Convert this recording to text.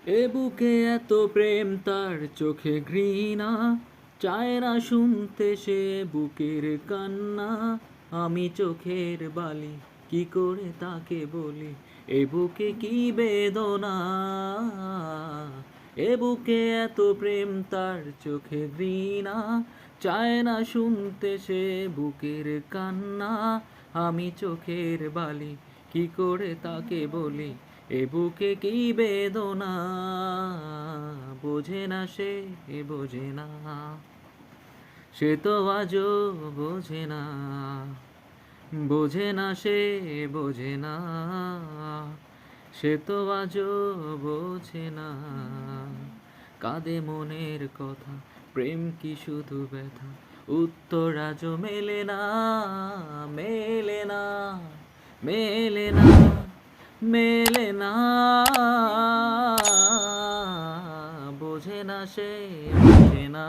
এ বুকে এত প্রেম তার চোখে ঘৃণা, চায় না শুনতে সে বুকের কান্না। আমি চোখের বালি, কি করে তাকে বলি এ বুকে কি বেদনা। এ বুকে এত প্রেম তার চোখে ঘৃণা, চায় না শুনতে সে বুকের কান্না। আমি চোখের বালি, কি করে তাকে বলি এ বুকে কি বেদনা। বোঝে না সে, বোঝে না, সে তো আজও বোঝে না। বোঝে না সে, বোঝে না, সে তো আজও বোঝে না। কাঁদে মনের কথা, প্রেম কি শুধু ব্যথা, উত্তর আজও মেলে না, মেলে না, মেলে না, মেলে না। বোঝে না সে, বোঝে না।